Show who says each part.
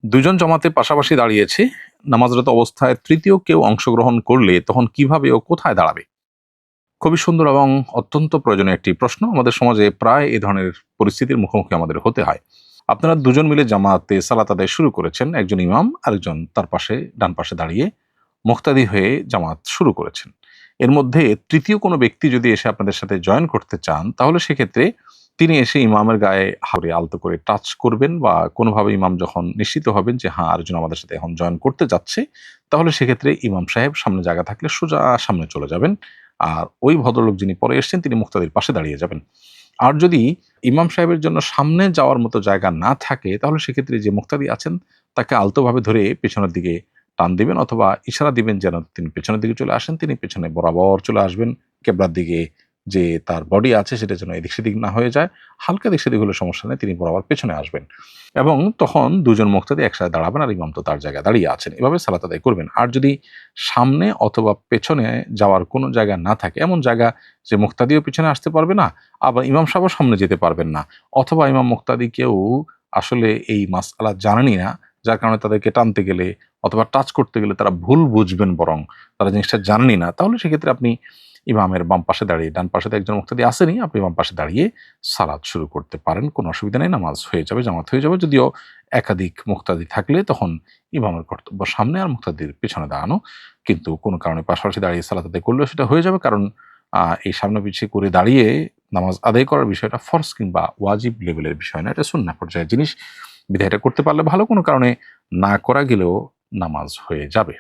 Speaker 1: দুজন জামাতে পাশাপাশি দাঁড়িয়েছে, নামাজরত অবস্থায় তৃতীয় কেউ অংশগ্রহণ করলে তখন কিভাবে ও কোথায় দাঁড়াবে? খুবই সুন্দর এবং অত্যন্ত প্রয়োজনীয় একটি প্রশ্ন। আমাদের সমাজে প্রায় এ ধরনের পরিস্থিতির মুখোমুখি আমাদের হতে হয়। আপনারা দুজন মিলে জামাতে সালাত আদায় শুরু করেছেন, একজন ইমাম আরেকজন তার পাশে ডান পাশে দাঁড়িয়ে মুক্তাদি হয়ে জামাত শুরু করেছেন। এর মধ্যে তৃতীয় কোনো ব্যক্তি যদি এসে আপনাদের সাথে জয়েন করতে চান, তাহলে সেক্ষেত্রে তিনি এসে ইমামের গায়ে হাতে আলতো করে টাচ করবেন, বা কোনোভাবে ইমাম যখন নিশ্চিত হবেন যে হ্যাঁ আরেকজন আমাদের সাথে এখন জয়েন করতে যাচ্ছে, তাহলে সেক্ষেত্রে ইমাম সাহেব সামনে জায়গা থাকলে সোজা সামনে চলে যাবেন, আর ওই ভদ্রলোক যিনি পরে এসছেন তিনি মুক্তাদির পাশে দাঁড়িয়ে যাবেন। আর যদি ইমাম সাহেবের জন্য সামনে যাওয়ার মতো জায়গা না থাকে, তাহলে সেক্ষেত্রে যে মুক্তাদি আছেন তাকে আলতোভাবে ধরে পেছনের দিকে টান দিবেন, অথবা ইশারা দিবেন যেন তিনি পেছনের দিকে চলে আসেন। তিনি পেছনে বরাবর চলে আসবেন, কেবলার দিকে যে তার বডি আছে সেটা যেন এদিক সেদিক না হয়ে যায়। হালকা এদিক সেদিক হলে সমস্যা নেই, তিনি বরাবর পেছনে আসবেন এবং তখন দুজন মুক্তাদি একসাথে দাঁড়াবেন আর ইমাম তো তার জায়গায় দাঁড়িয়ে আছেন। এভাবে সালাত আদায় করবেন। আর যদি সামনে অথবা পেছনে যাওয়ার কোনো জায়গা না থাকে, এমন জায়গা যে মুক্তাদিও পিছনে আসতে পারবে না, আবার ইমাম সাহেবও সামনে যেতে পারবেন না, অথবা ইমাম মুক্তাদি কেউ আসলে এই মাসআলা জানেনই না, যার কারণে তাদেরকে টানতে গেলে অথবা টাচ করতে গেলে তারা ভুল বুঝবেন, বরং তারা জিনিসটা জানেনই না, তাহলে সেক্ষেত্রে আপনি ইমামের বাম পাশে দাঁড়িয়ে, ডান পাশে তো একজন মুক্তাদি আসেনি, আপনি বাম পাশে দাঁড়িয়ে সালাত শুরু করতে পারেন। কোনো অসুবিধা নেই, নামাজ হয়ে যাবে, জামাত হয়ে যাবে। যদিও একাধিক মুক্তাদি থাকলে তখন ইমামের কর্তব্য সামনে আর মুক্তাদির পেছনে দাঁড়ানো, কিন্তু কোনো কারণে পাশাপাশি দাঁড়িয়ে সালাত আদায় করলেও সেটা হয়ে যাবে, কারণ এই সামনে পিছিয়ে করে দাঁড়িয়ে নামাজ আদায় করার বিষয়টা ফরজ কিংবা ওয়াজিব লেভেলের বিষয় না, এটা সুন্নাহ পর্যায়ের জিনিস। বিধায় এটা করতে পারলে ভালো, কোনো কারণে না করা গেলেও নামাজ হয়ে যাবে।